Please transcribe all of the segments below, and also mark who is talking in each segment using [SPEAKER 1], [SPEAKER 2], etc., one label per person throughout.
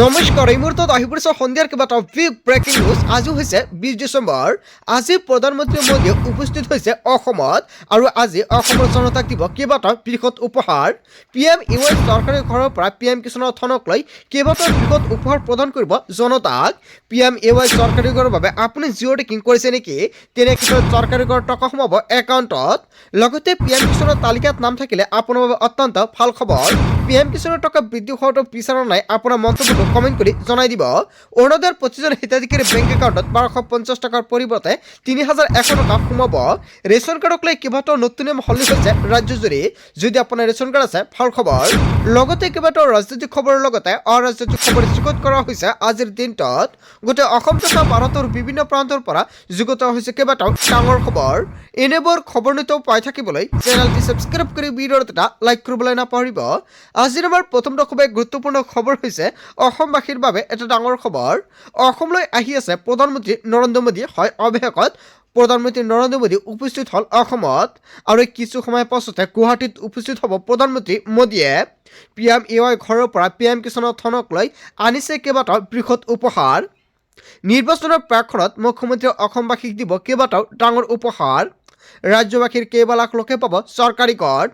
[SPEAKER 1] নমস্কাৰ এই মুহূৰ্তত আহি পৰিছে সন্ধিয়াৰ কেইবাটাও বিগ ব্ৰেকিং নিউজ। আজি হৈছে 20 ডিচেম্বৰ। আজি প্ৰধানমন্ত্ৰী মোদী উপস্থিত হৈছে অসমত আৰু আজি অসমৰ জনতাক দিব কেইবাটাও বৃহৎ উপহাৰ। PMUI চৰকাৰী ঘৰৰ পৰা PM কিষাণৰ ধনক লৈ কেইবাটাও বৃহৎ উপহাৰ প্ৰদান কৰিব জনতাক। PMUI চৰকাৰী ঘৰৰ বাবে আপুনি জিঅ' টেকিং কৰিছে নেকি? তেনে ক্ষেত্ৰত চৰকাৰী ঘৰৰ টকা সোমাব একাউণ্টত। লগতে PM কিষাণৰ তালিকাত নাম থাকিলে আপোনাৰ বাবে অত্যন্ত ভাল খবৰ। PM কিষাণৰ টকা বৃদ্ধি হোৱাটো বিচৰা নাই, আপোনাৰ মন্তব্যটো কমেণ্ট কৰি জনাই দিব। অৰুণোদয়ৰ প্ৰতিজন হিতাধিকাৰী বেংক একাউণ্টত 1250 টকাৰ পৰিৱৰ্তে 3100 টকা সোমাব। ৰেচন কাৰ্ডক লৈ কেইবাটাও নতুন নিয়ম সলনি হৈছে ৰাজ্যজুৰি। যদি আপোনাৰ ৰেচন কাৰ্ড আছে ভাল খবৰ। লগতে কেইবাটাও ৰাজনৈতিক খবৰৰ লগতে অৰাজনৈতিক খবৰ যুগুত কৰা হৈছে আজিৰ দিনটোত। গোটেই অসম তথা ভাৰতৰ বিভিন্ন প্ৰান্তৰ পৰা যুগুত হৈছে কেইবাটাও ডাঙৰ খবৰ। এনেবোৰ খবৰ নিতৌ পাই থাকিবলৈ চেনেলটি ছাবস্ক্ৰাইব কৰি ভিডিঅ'ত এটা লাইক কৰিবলৈ নাপাহৰিব। আজিৰ আমাৰ প্ৰথমটো খুবেই গুৰুত্বপূৰ্ণ খবৰ হৈছে অসমবাসীৰ বাবে এটা ডাঙৰ খবৰ। অসমলৈ আহি আছে প্ৰধানমন্ত্ৰী নৰেন্দ্ৰ মোদী। হয়, অৱশেষত প্ৰধানমন্ত্ৰী নৰেন্দ্ৰ মোদী উপস্থিত হ'ল অসমত আৰু কিছু সময় পাছতে গুৱাহাটীত উপস্থিত হ'ব প্ৰধানমন্ত্ৰী মোদীয়ে। PMUI ঘৰৰ পৰা PM কিষাণৰ ধনক লৈ আনিছে কেইবাটাও বৃহৎ উপহাৰ। নিৰ্বাচনৰ প্ৰাকখনত মুখ্যমন্ত্ৰীয়ে অসমবাসীক দিব কেইবাটাও ডাঙৰ উপহাৰ। ৰাজ্যবাসীৰ কেইবা লাখ লোকে পাব চৰকাৰী ঘৰ।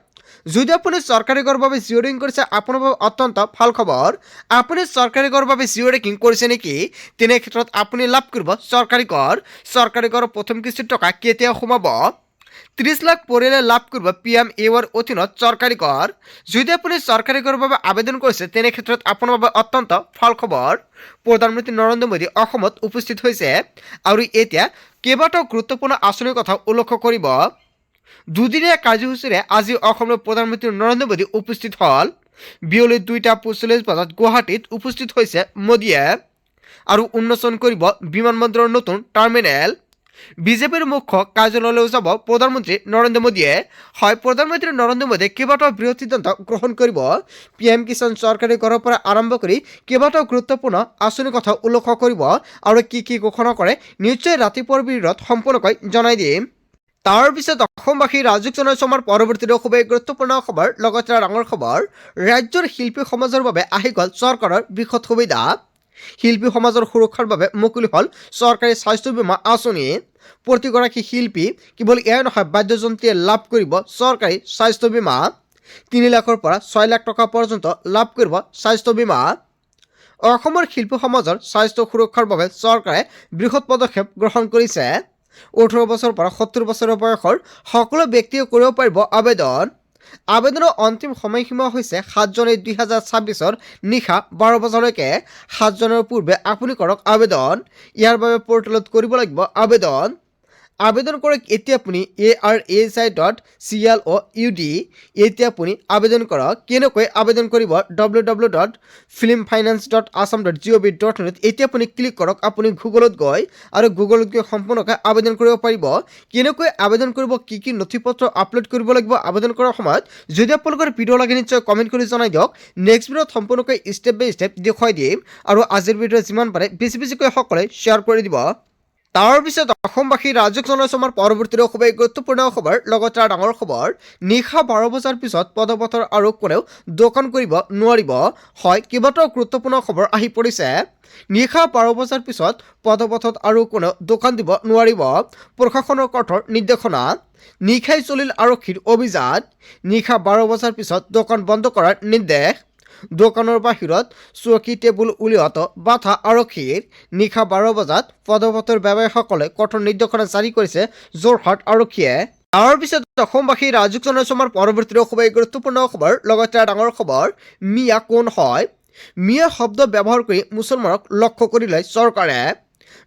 [SPEAKER 1] যদি আপুনি চৰকাৰী ঘৰৰ বাবে জিঅ' টেকিং কৰিছে আপোনাৰ বাবে অত্যন্ত ভাল খবৰ। আপুনি চৰকাৰী ঘৰৰ বাবে জিঅ' টেকিং কৰিছে নেকি? তেনে ক্ষেত্ৰত আপুনি লাভ কৰিব চৰকাৰী ঘৰ। চৰকাৰী ঘৰৰ প্ৰথম কিস্তিৰ টকা কেতিয়া সোমাব? 30 লাখ পৰিয়ালে লাভ কৰিব PMUIৰ অধীনত চৰকাৰী ঘৰ। যদি আপুনি চৰকাৰী ঘৰৰ বাবে আবেদন কৰিছে তেনে ক্ষেত্ৰত আপোনাৰ বাবে অত্যন্ত ভাল খবৰ। প্ৰধানমন্ত্ৰী নৰেন্দ্ৰ মোদী অসমত উপস্থিত হৈছে আৰু এতিয়া কেইবাটাও গুৰুত্বপূৰ্ণ আঁচনিৰ কথা উল্লেখ কৰিব। দুদিনীয়া কাৰ্যসূচীৰে আজি অসমৰ প্ৰধানমন্ত্ৰী নৰেন্দ্ৰ মোদী উপস্থিত হ'ল। বিয়লি 2:45 বজাত গুৱাহাটীত উপস্থিত হৈছে মোদীয়ে আৰু উন্মোচন কৰিব বিমানবন্দৰৰ নতুন টাৰ্মিনেল। বিজেপিৰ মুখ্য কাৰ্যালয়লৈ যাব প্ৰধানমন্ত্ৰী নৰেন্দ্ৰ মোদীয়ে। হয়, প্ৰধানমন্ত্ৰী নৰেন্দ্ৰ মোদীয়ে কেইবাটাও বৃহৎ সিদ্ধান্ত গ্ৰহণ কৰিব। PM কিষাণ চৰকাৰী ঘৰৰ পৰা আৰম্ভ কৰি কেইবাটাও গুৰুত্বপূৰ্ণ আঁচনিৰ কথা উল্লেখ কৰিব আৰু কি ঘোষণা কৰে নিশ্চয় ৰাতিপুৱাৰ ভিডিঅ'ত সম্পূৰ্ণকৈ জনাই দিম। তাৰ পিছত অসমবাসী ৰাজুক জনাইছো আমাৰ পৰৱৰ্তীটো খুবেই গুৰুত্বপূৰ্ণ খবৰ। লগতে ডাঙৰ খবৰ, ৰাজ্যৰ শিল্পী সমাজৰ বাবে আহি গ'ল চৰকাৰৰ বৃহৎ সুবিধা। শিল্পী সমাজৰ সুৰক্ষাৰ বাবে মুকলি হ'ল চৰকাৰী স্বাস্থ্য বীমা আঁচনি। প্ৰতিগৰাকী শিল্পী কেৱল এয়াই নহয়, বাদ্যযন্ত্ৰীয়ে লাভ কৰিব চৰকাৰী স্বাস্থ্য বীমা। 3 লাখৰ পৰা 6 লাখ টকা পৰ্যন্ত লাভ কৰিব স্বাস্থ্য বীমা। অসমৰ শিল্পী সমাজৰ স্বাস্থ্য সুৰক্ষাৰ বাবে চৰকাৰে বৃহৎ পদক্ষেপ গ্ৰহণ কৰিছে। 18 বছৰৰ পৰা 70 বছৰৰ বয়সৰ সকলো ব্যক্তিয়ে কৰিব পাৰিব আবেদন। আবেদনৰ অন্তিম সময়সীমা হৈছে 7 জানুৱাৰী 2026 নিশা 12 বজালৈকে। 7 জানুৱাৰীৰ পূৰ্বে আপুনি কৰক আবেদন। ইয়াৰ বাবে পৰ্টেলত কৰিব লাগিব আবেদন। আবেদন কৰক এতিয়া আপুনি arasi.cloud এতিয়া আপুনি আবেদন কৰক। কেনেকৈ আবেদন কৰিব? www.filmfinance.assam.gov.in এতিয়া আপুনি ক্লিক কৰক। আপুনি গুগলত গৈ সম্পূৰ্ণকৈ আবেদন কৰিব পাৰিব। কেনেকৈ আবেদন কৰিব, কি নথিপত্ৰ আপলোড কৰিব লাগিব আবেদন কৰাৰ সময়ত, যদি আপোনালোকৰ ভিডিঅ' লাগে নিশ্চয় কমেণ্ট কৰি জনাই দিয়ক। নেক্সট ভিডিঅ'ত সম্পূৰ্ণকৈ ষ্টেপ বাই ষ্টেপ দেখুৱাই দিম আৰু আজিৰ ভিডিঅ' যিমান পাৰে বেছিকৈ সকলোৱে শ্বেয়াৰ কৰি দিব। তাৰ পিছত অসমবাসী ৰাজুক জনাইছো আমাৰ পৰৱৰ্তীটো খুবেই গুৰুত্বপূৰ্ণ খবৰ। লগতে ডাঙৰ খবৰ, নিশা 12 বজাৰ পিছত পদপথৰ আৰু কোনেও দোকান কৰিব নোৱাৰিব। হয়, কেইবাটাও গুৰুত্বপূৰ্ণ খবৰ আহি পৰিছে। নিশা 12 বজাৰ পিছত পদপথত আৰু কোনেও দোকান দিব নোৱাৰিব। প্ৰশাসনৰ কঠোৰ নিৰ্দেশনা। নিশাই চলিল আৰক্ষীৰ অভিযান। নিশা 12 বজাৰ পিছত দোকান বন্ধ কৰাৰ নিৰ্দেশ। দোকানৰ বাহিৰত চকী টেবুল উলিওৱাটো বাধা আৰক্ষীৰ। নিশা 12 বজাত পদপথৰ ব্যৱসায়ীসকলে কঠোৰ নিৰ্দেশনা জাৰি কৰিছে যোৰহাট আৰক্ষীয়ে। তাৰ পিছত অসমবাসী ৰাজুক জনাইছো আমাৰ পৰৱৰ্তীটো খুবেই গুৰুত্বপূৰ্ণ খবৰ। লগতে ডাঙৰ খবৰ, মিয়া কোন হয়? মিয়া শব্দ ব্যৱহাৰ কৰি মুছলমানক লক্ষ্য কৰিলে চৰকাৰে।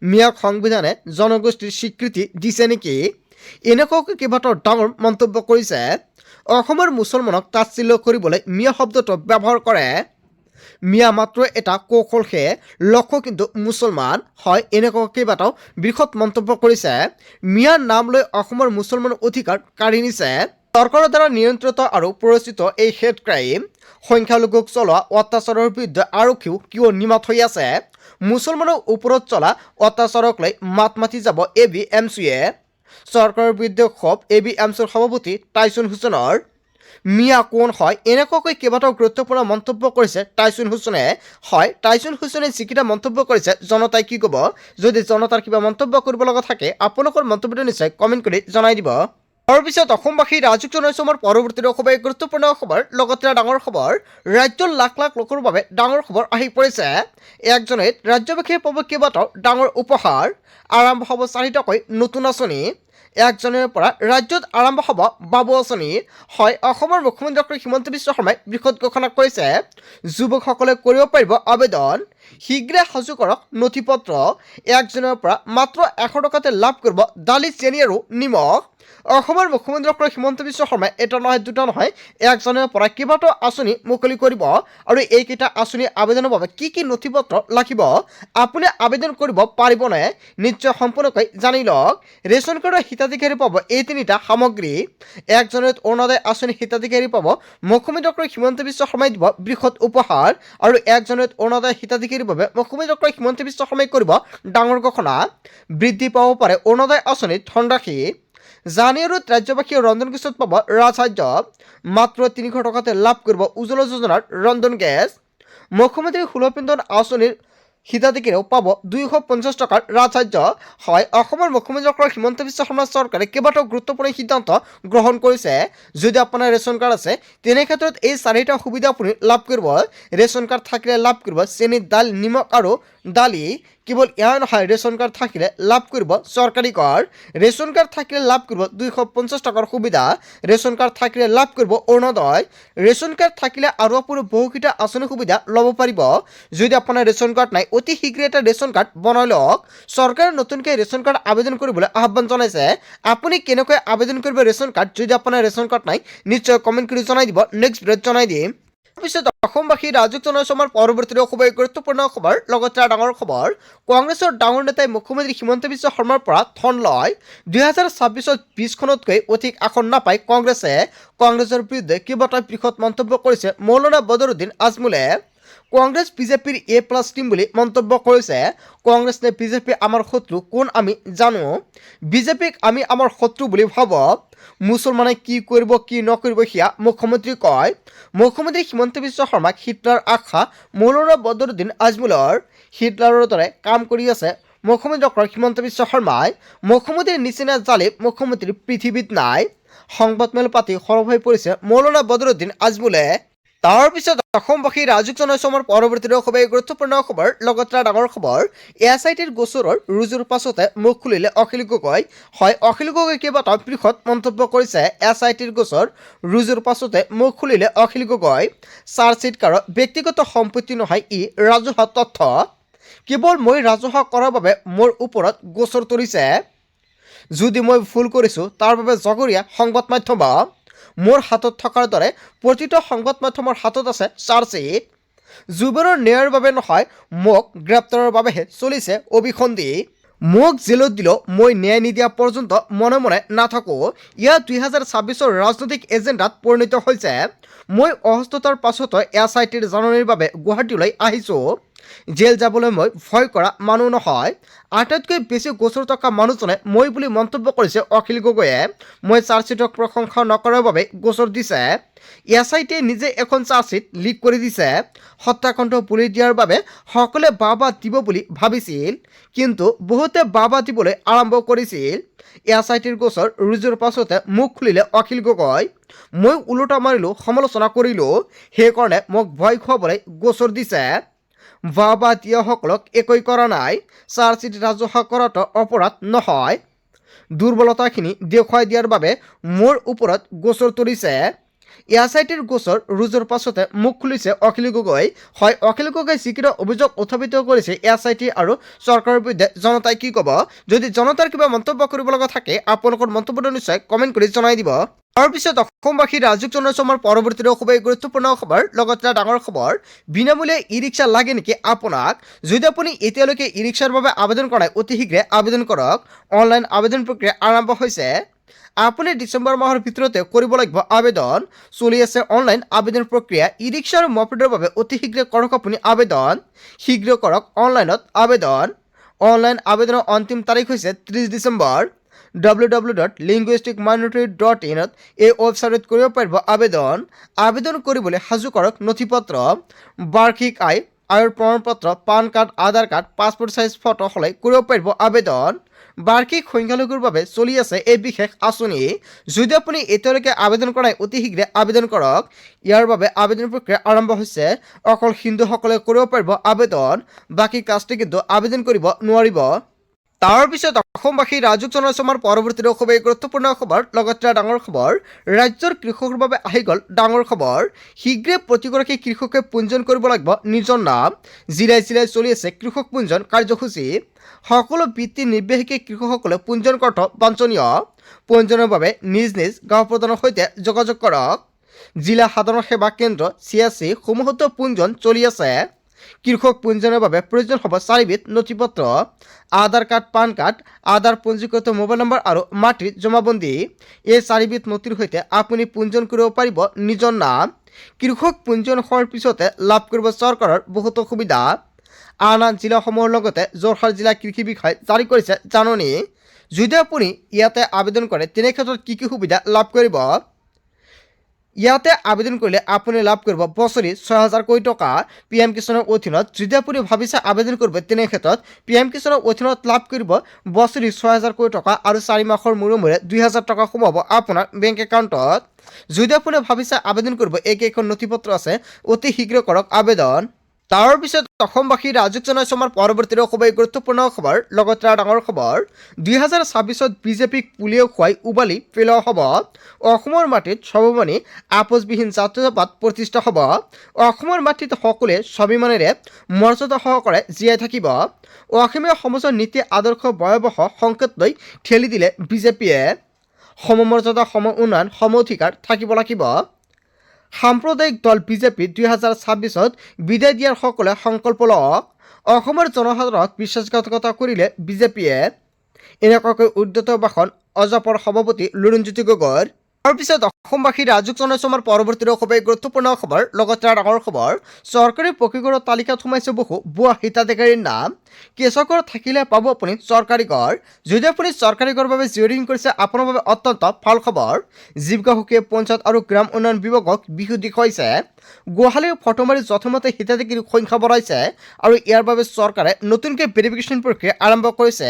[SPEAKER 1] মিয়াক সংবিধানে জনগোষ্ঠীৰ স্বীকৃতি দিছে নেকি? এনেকুৱাকৈ কেইবাটাও ডাঙৰ মন্তব্য কৰিছে। অসমৰ মুছলমানক তাচ্ছিল্য কৰিবলৈ মিয়া শব্দটো ব্যৱহাৰ কৰে। মিয়া মাত্ৰ এটা কৌশলহে, লক্ষ্য কিন্তু মুছলমান। হয়, এনেকুৱা কেইবাটাও বৃহৎ মন্তব্য কৰিছে। মিয়াৰ নাম লৈ অসমৰ মুছলমান অধিকাৰ কাঢ়ি নিছে। চৰকাৰৰ দ্বাৰা নিয়ন্ত্ৰিত আৰু পৰিচিত এই হেড ক্ৰাইম, সংখ্যালঘুক চলোৱা অত্যাচাৰৰ বিৰুদ্ধে আৰক্ষীও কিয় নিমাত হৈ আছে? মুছলমানৰ ওপৰত চলা অত্যাচাৰক লৈ মাত মাতি যাব ABMCয়ে। চৰকাৰৰ বিৰুদ্ধে ক্ষোভ ABMCৰ সভাপতি টাইছন হুছেইনৰ। মিয়া কোন হয় এনেকুৱাকৈ কেইবাটাও গুৰুত্বপূৰ্ণ মন্তব্য কৰিছে টাইচুন হুছেইনে। হয়, টাইচুন হুছেইনে যিকেইটা মন্তব্য কৰিছে জনতাই কি ক'ব? যদি জনতাৰ কিবা মন্তব্য কৰিব লগা থাকে আপোনালোকৰ মন্তব্যটো নিশ্চয় কমেণ্ট কৰি জনাই দিব। তাৰপিছত অসমবাসী ৰাজুক জনাইছোঁ আমাৰ পৰৱৰ্তী খুবেই গুৰুত্বপূৰ্ণ খবৰ, লগতে ডাঙৰ খবৰ। ৰাজ্যৰ লাখ লাখ লোকৰ বাবে ডাঙৰ খবৰ আহি পৰিছে। একজনে ৰাজ্যবাসীয়ে পাব কেইবাটাও ডাঙৰ উপহাৰ। আৰম্ভ হ'ব 4টাকৈ নতুন আঁচনি। 1 জানুৱাৰীৰ পৰা ৰাজ্যত আৰম্ভ হ'ব বাবু আঁচনি। হয়, অসমৰ মুখ্যমন্ত্ৰী ডক্টৰ হিমন্ত বিশ্ব শৰ্মাই বৃহৎ ঘোষণা কৰিছে। যুৱকসকলে কৰিব পাৰিব আবেদন। শীঘ্ৰে সাজু কৰক নথি পত্ৰ। 1 জানুৱাৰীৰ পৰা মাত্ৰ 100 টকাতে লাভ কৰিব দালি, চেনি আৰু নিমখ। অসমৰ মুখ্যমন্ত্ৰী ডক্টৰ হিমন্ত বিশ্ব শৰ্মাই এটা নহয় দুটা নহয় 1 জানুৱাৰীৰ পৰা কেইবাটাও আঁচনি মুকলি কৰিব। আৰু এইকেইটা আঁচনি আবেদনৰ বাবে কি কি নথি পত্ৰ লাগিব আপুনি আবেদন কৰিব পাৰিবনে? নিশ্চয় সম্পূৰ্ণকৈ জানি লওক। ৰেচন কাৰ্ডৰ হিতাধিকাৰী পাব এই 3টা সামগ্ৰী। 1 জানুৱাৰীত অৰুণোদয় আঁচনি হিতাধিকাৰী পাব। মুখ্যমন্ত্ৰী ডক্টৰ হিমন্ত বিশ্ব শৰ্মাই দিব বৃহৎ উপহাৰ। আৰু 1 জানুৱাৰীত অৰুণোদয় হিতাধিকাৰীৰ বাবে মুখ্যমন্ত্ৰী ডক্টৰ হিমন্ত বিশ্ব শৰ্মাই কৰিব ডাঙৰ ঘোষণা। বৃদ্ধি পাব পাৰে অৰুণোদয় আঁচনিত ধনৰাশি। জানুৱাৰীত ৰাজ্যবাসীয়ে ৰন্ধন গেছত পাব ৰাজসাহায্য। মাত্ৰ 300 টকাতে লাভ কৰিব উজ্জ্বলা যোজনাৰ ৰন্ধন গেছ। মুখ্যমন্ত্ৰী সুলভ ইন্ধন আঁচনিৰ হিতাধিকাৰীও পাব 250 টকাৰ ৰাজসাহায্য। হয়, অসমৰ মুখ্যমন্ত্ৰী ডক্টৰ হিমন্ত বিশ্ব শৰ্মা চৰকাৰে কেইবাটাও গুৰুত্বপূৰ্ণ সিদ্ধান্ত গ্ৰহণ কৰিছে। যদি আপোনাৰ ৰেচন কাৰ্ড আছে তেনে ক্ষেত্ৰত এই 4টা সুবিধা আপুনি লাভ কৰিব। ৰেচন কাৰ্ড থাকিলে লাভ কৰিব চেনি, দাইল, নিমখ আৰু দালি। কেৱল এয়াই নহয়, ৰেচন কাৰ্ড থাকিলে লাভ কৰিব চৰকাৰী কৰ। ৰেচন কাৰ্ড থাকিলে লাভ কৰিব 250 টকাৰ সুবিধা। ৰেচন কাৰ্ড থাকিলে লাভ কৰিব অৰুণোদয়। ৰেচন কাৰ্ড থাকিলে আৰু আপুনি বহুকেইটা আঁচনি সুবিধা ল'ব পাৰিব। যদি আপোনাৰ ৰেচন কাৰ্ড নাই অতি শীঘ্ৰে এটা ৰেচন কাৰ্ড বনাই লওক। চৰকাৰে নতুনকৈ ৰেচন কাৰ্ড আবেদন কৰিবলৈ আহ্বান জনাইছে। আপুনি কেনেকৈ আবেদন কৰিব ৰেচন কাৰ্ড যদি আপোনাৰ ৰেচন কাৰ্ড নাই নিশ্চয় কমেণ্ট কৰি জনাই দিব, নেক্সট ভিডিঅ'ত জনাই দিম। তাৰপিছত অসমবাসী ৰাজুক জনাইছোঁ আমাৰ পৰৱৰ্তী খুবেই গুৰুত্বপূৰ্ণ খবৰ, লগতে ডাঙৰ খবৰ। কংগ্ৰেছৰ ডাঙৰ নেতাই মুখ্যমন্ত্ৰী হিমন্ত বিশ্ব শৰ্মাৰ পৰা ধন লয়। 2026ত 20খনতকৈ অধিক আসন নাপায় কংগ্ৰেছে। কংগ্ৰেছৰ বিৰুদ্ধে কেইবাটাও বৃহৎ মন্তব্য কৰিছে মৌলানা বদৰুদ্দিন আজমলে। কংগ্ৰেছ বিজেপিৰ A+ টিম বুলি মন্তব্য কৰিছে। কংগ্ৰেছ নে বিজেপি আমাৰ শত্ৰু কোন আমি জানো। বিজেপিক আমি আমাৰ শত্ৰু বুলি ভাবোঁ। মুছলমানে কি কৰিব কি নকৰিব সেয়া মুখ্যমন্ত্ৰী কয়। মুখ্যমন্ত্ৰী হিমন্ত বিশ্ব শৰ্মাক হিটলাৰ আখ্যা মৌলানা বদৰুদ্দিন আজমলৰ। হিটলাৰৰ দৰে কাম কৰি আছে মুখ্যমন্ত্ৰী ডক্টৰ হিমন্ত বিশ্ব শৰ্মাই। মুখ্যমন্ত্ৰীৰ নিচিনা জালিম মুখ্যমন্ত্ৰী পৃথিৱীত নাই। সংবাদমেল পাতি সৰব হৈ পৰিছে মৌলানা বদৰুদ্দিন আজমলে। তাৰপিছত অসমবাসী ৰাজুক জনাইছোঁ আমাৰ পৰৱৰ্তী খুবেই গুৰুত্বপূৰ্ণ খবৰ, লগতে ডাঙৰ খবৰ। SITৰ গোচৰৰ ৰুজুৰ পাছতে মুখ খুলিলে অখিল গগৈ। হয়, অখিল গগৈ কেইবাটাও বৃহৎ মন্তব্য কৰিছে। SITৰ গোচৰ ৰুজুৰ পাছতে মুখ খুলিলে অখিল গগৈ। চাৰ্জশ্বিট কাৰো ব্যক্তিগত সম্পত্তি নহয়, ই ৰাজহুৱা তথ্য। কেৱল মই ৰাজহুৱা কৰাৰ বাবে মোৰ ওপৰত গোচৰ তৰিছে। যদি মই ভুল কৰিছোঁ তাৰ বাবে জগৰীয়া সংবাদ মাধ্যম। মোৰ হাতত থকাৰ দৰে প্ৰতিটো সংবাদ মাধ্যমৰ হাতত আছে চাৰ্জশ্বিট। জুবিৰৰ ন্যায়ৰ বাবে নহয়, মোক গ্ৰেপ্তাৰৰ বাবেহে চলিছে অভিসন্ধি। মোক জেলত দিলেও মই ন্যায় নিদিয়া পৰ্যন্ত মনে মনে নাথাকোঁ। ইয়াত 2026ৰ ৰাজনৈতিক এজেণ্ডাত পৰিণত হৈছে। মই অসুস্থতাৰ পাছতো SITৰ জাননীৰ বাবে গুৱাহাটীলৈ আহিছোঁ। জেল যাবলৈ মই ভয় কৰা মানুহ নহয়। আটাইতকৈ বেছি গোচৰ থকা মানুহজনে মই বুলি মন্তব্য কৰিছে অখিল গগৈয়ে। মই চাৰ্জশ্বিটক প্ৰশংসা নকৰাৰ বাবে গোচৰ দিছে। SITয়ে নিজে এখন চাৰ্জশ্বিট লিক কৰি দিছে। হত্যাকাণ্ড বুলি দিয়াৰ বাবে সকলোৱে বাহ দিব বুলি ভাবিছিল, কিন্তু বহুতে বাহ দিবলৈ আৰম্ভ কৰিছিল। SITৰ গোচৰ ৰুজুৰ পাছতে মুখ খুলিলে অখিল গগৈ। মই ওলোটা মাৰিলোঁ, সমালোচনা কৰিলোঁ, সেইকাৰণে মোক ভয় খুৱাবলৈ গোচৰ দিছে। বাহ দিয়াসকলক একোৱেই কৰা নাই। চাৰ্জশ্বিট ৰাজহুৱা কৰাটো অপৰাধ নহয়। দুৰ্বলতাখিনি দেখুৱাই দিয়াৰ বাবে মোৰ ওপৰত গোচৰ তৰিছে। SITৰ গোচৰ ৰুজুৰ পাছতে মুখ খুলিছে অখিল গগৈ। হয়, অখিল গগৈ যিকেইটা অভিযোগ উত্থাপিত কৰিছে SIT আৰু চৰকাৰৰ বিৰুদ্ধে জনতাই কি ক'ব? যদি জনতাৰ কিবা মন্তব্য কৰিব লগা থাকে আপোনালোকৰ মন্তব্যটো নিশ্চয় কমেণ্ট কৰি জনাই দিব। তাৰপিছত অসমবাসী ৰাজুক জনাইছোঁ আমাৰ পৰৱৰ্তী খুবেই গুৰুত্বপূৰ্ণ খবৰ, লগতে ডাঙৰ খবৰ। বিনামূলীয়া ই ৰিক্সা লাগে নেকি আপোনাক? যদি আপুনি এতিয়ালৈকে ই ৰিক্সাৰ বাবে আবেদন কৰা নাই অতি শীঘ্ৰে আবেদন কৰক। অনলাইন আবেদন প্ৰক্ৰিয়া আৰম্ভ হৈছে। আপুনি ডিচেম্বৰ মাহৰ ভিতৰতে কৰিব লাগিব আবেদন। চলি আছে অনলাইন আবেদন প্ৰক্ৰিয়া। ই ৰিক্সা আৰু মপেডৰ বাবে অতি শীঘ্ৰে কৰক আপুনি আবেদন। শীঘ্ৰে কৰক অনলাইনত আবেদন। অনলাইন আবেদনৰ অন্তিম তাৰিখ হৈছে 30 ডিচেম্বৰ। www.linguisticminority.in এই ৱেবছাইটত কৰিব পাৰিব আবেদন। আবেদন কৰিবলৈ সাজু কৰক নথিপত্ৰ বাৰ্ষিক আয়, আয়ৰ প্ৰমাণপত্ৰ, পান কাৰ্ড, আধাৰ কাৰ্ড, পাছপোৰ্ট সাইজ ফটো হলে কৰিব পাৰিব আবেদন। বাৰ্ষিক সংখ্যালঘুৰ বাবে চলি আছে এই বিশেষ আঁচনি। যদি আপুনি এতিয়ালৈকে আবেদন কৰা নাই অতি শীঘ্ৰে আবেদন কৰক। ইয়াৰ বাবে আবেদন প্ৰক্ৰিয়া আৰম্ভ হৈছে। অকল হিন্দুসকলে কৰিব পাৰিব আবেদন, বাকী কাষ্টে কিন্তু আবেদন কৰিব নোৱাৰিব। তাৰপিছত অসমবাসী ৰাজুক জনাইছো আমাৰ পৰৱৰ্তী খুবেই গুৰুত্বপূৰ্ণ খবৰ, লগতে ডাঙৰ খবৰ। ৰাজ্যৰ কৃষকৰ বাবে আহি গ'ল ডাঙৰ খবৰ। শীঘ্ৰে প্ৰতিগৰাকী কৃষকে পঞ্জীয়ন কৰিব লাগিব নিজৰ নাম। জিলাই জিলাই চলি আছে কৃষক পঞ্জীয়ন কাৰ্যসূচী। সকলো বৃত্তি নিৰ্বাহীকে কৃষকসকলে পঞ্জীয়ন কৰাটো বাঞ্ছনীয়। পঞ্জীয়নৰ বাবে নিজ নিজ গাঁও প্ৰধানৰ সৈতে যোগাযোগ কৰক। জিলা সাধাৰণ সেৱা কেন্দ্ৰ CSC সমূহতো পঞ্জীয়ন চলি আছে। কৃষক পঞ্জীয়নৰ বাবে প্ৰয়োজন হ'ব 4বিধ নথিপত্ৰ: আধাৰ কাৰ্ড, পান কাৰ্ড, আধাৰ পঞ্জীকৃত মোবাইল নম্বৰ আৰু মাটিৰ জমাবন্দী। এই 4বিধ নথিৰ সৈতে আপুনি পঞ্জীয়ন কৰিব পাৰিব নিজৰ নাম। কৃষক পঞ্জীয়ন হোৱাৰ পিছতে লাভ কৰিব চৰকাৰৰ বহুতো সুবিধা। আন আন জিলাসমূহৰ লগতে যোৰহাট জিলা কৃষি বিষয়াই জাৰি কৰিছে জাননী। যদি আপুনি ইয়াতে আবেদন কৰে তেনে ক্ষেত্ৰত কি কি সুবিধা লাভ কৰিব? ইয়াতে আবেদন কৰিলে আপুনি লাভ কৰিব বছৰি 6,000কৈ টকা PM কিষাণৰ অধীনত। যদি আপুনি ভাবিছে আবেদন কৰিব তেনে ক্ষেত্ৰত PM কিষাণৰ অধীনত লাভ কৰিব বছৰি 6,000কৈ টকা আৰু 4 মাহৰ মূৰে মূৰে 2,000 টকা সোমাব আপোনাৰ বেংক একাউণ্টত। যদি আপুনি ভাবিছে আবেদন কৰিব এইকেইখন নথিপত্ৰ আছে, অতি শীঘ্ৰে কৰক আবেদন। তাৰপিছত অসমবাসী ৰাজুক জনাইছো আমাৰ পৰৱৰ্তী খুবেই গুৰুত্বপূৰ্ণ খবৰ, লগতে ডাঙৰ খবৰ। 2026ত বিজেপিক পুলিও খুৱাই উবালি পেলোৱা হ'ব। অসমৰ মাটিত স্বাভিমানী আপোচবিহীন জাতীয়তাবাদ প্ৰতিষ্ঠা হ'ব। অসমৰ মাটিত সকলোৱে স্বাভিমানেৰে মৰ্যাদা সহকাৰে জীয়াই থাকিব। অসমীয়া সমাজৰ নীতি আদৰ্শ ভয়াৱহ সংকেত লৈ ঠেলি দিলে বিজেপিয়ে। সমমৰ্যাদা, সম উন্নয়ন, সম অধিকাৰ থাকিব লাগিব। সাম্প্ৰদায়িক দল বিজেপি 2026ত বিদায় দিয়াৰ সকলে সংকল্প লওক। অসমৰ জনসাধাৰণক বিশ্বাসঘাতকতা কৰিলে বিজেপিয়ে। এনেকুৱাকৈ উদ্ধত ভাষণ অজাপৰ সভাপতি লুৰিণজ্যোতি গগৈৰ। তাৰপিছত অসমবাসী ৰাজুক জনাইছো আমাৰ পৰৱৰ্তী খুবেই গুৰুত্বপূৰ্ণ খবৰ, লগতে ডাঙৰ খবৰ। চৰকাৰী পকীঘৰৰ তালিকাত সোমাইছে বহু ভুৱা হিতাধিকাৰীৰ নাম। কেঁচা ঘৰ থাকিলে পাব আপুনি চৰকাৰী ঘৰ। যদি আপুনি চৰকাৰী ঘৰৰ বাবে জিঅ'ৰিং কৰিছে আপোনাৰ বাবে অত্যন্ত ভাল খবৰ। জীৱিকা সখীয়ে পঞ্চায়ত আৰু গ্ৰাম উন্নয়ন বিভাগক বিহু দেখুৱাইছে। গোহালিৰ ফটো মাৰি যথেমতে হিতাধিকাৰীৰ সংখ্যা বঢ়াইছে আৰু ইয়াৰ বাবে চৰকাৰে নতুনকৈ ভেৰিফিকেশ্যন প্ৰক্ৰিয়া আৰম্ভ কৰিছে।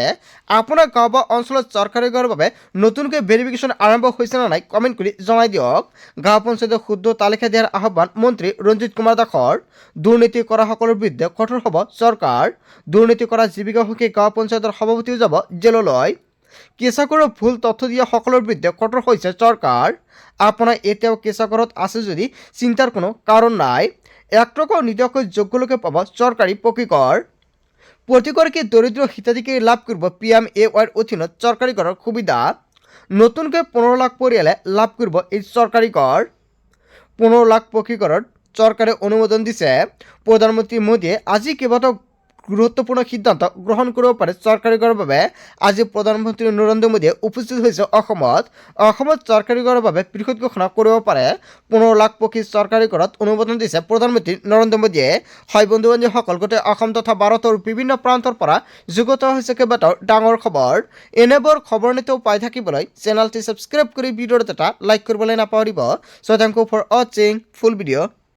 [SPEAKER 1] আপোনাৰ গাঁও বা অঞ্চলত চৰকাৰী ঘৰৰ বাবে নতুনকৈ ভেৰিফিকেশ্যন আৰম্ভ হৈছে নে নাই কমেণ্ট কৰি জনাই দিয়ক। গাঁও পঞ্চায়তে শুদ্ধ তালিকা দিয়াৰ আহ্বান মন্ত্ৰী ৰঞ্জিত কুমাৰ দাসৰ। দুৰ্নীতি কৰা সকলৰ বিৰুদ্ধে কঠোৰ হ'ব চৰকাৰ। দুৰ্নীতি কৰা জীৱিকা সখী গাঁও পঞ্চায়তৰ সভাপতিও যাব জেললৈ। কেঁচা ঘৰৰ ভুল তথ্য দিয়া সকলৰ বিৰুদ্ধে কঠোৰ হৈছে চৰকাৰ। আপোনাৰ এতিয়াও কেঁচা ঘৰত আছে যদি চিন্তাৰ কোনো কাৰণ নাই। 1 টকাও নিদিয়াকৈ যোগ্য লোকে পাব চৰকাৰী পকীঘৰ। প্ৰতিগৰাকী দৰিদ্ৰ হিতাধিকাৰী লাভ কৰিব PMAYৰ অধীনত চৰকাৰী ঘৰৰ সুবিধা। নতুনকৈ 15 লাখ পৰিয়ালে লাভ কৰিব এই চৰকাৰী ঘৰ। 15 লাখ পকীঘৰত চৰকাৰে অনুমোদন দিছে। প্ৰধানমন্ত্ৰী মোদীয়ে আজি কেইবাটাও গুৰুত্বপূৰ্ণ সিদ্ধান্ত গ্ৰহণ কৰিব পাৰে চৰকাৰী ঘৰৰ বাবে। আজি প্ৰধানমন্ত্ৰী নৰেন্দ্ৰ মোদীয়ে উপস্থিত হৈছে অসমত চৰকাৰী ঘৰৰ বাবে বৃহৎ ঘোষণা কৰিব পাৰে। 15 লাখ পকী চৰকাৰী ঘৰত অনুমোদন দিছে প্ৰধানমন্ত্ৰী নৰেন্দ্ৰ মোদীয়ে। হয় বন্ধু বান্ধৱীসকল, গোটেই অসম তথা ভাৰতৰ বিভিন্ন প্ৰান্তৰ পৰা যুগুত হৈছে কেইবাটাও ডাঙৰ খবৰ। এনেবোৰ খবৰ নিতেও পাই থাকিবলৈ চেনেলটি ছাবস্ক্ৰাইব কৰি ভিডিঅ'ত এটা লাইক কৰিবলৈ নাপাহৰিব। So thank you for watching full video.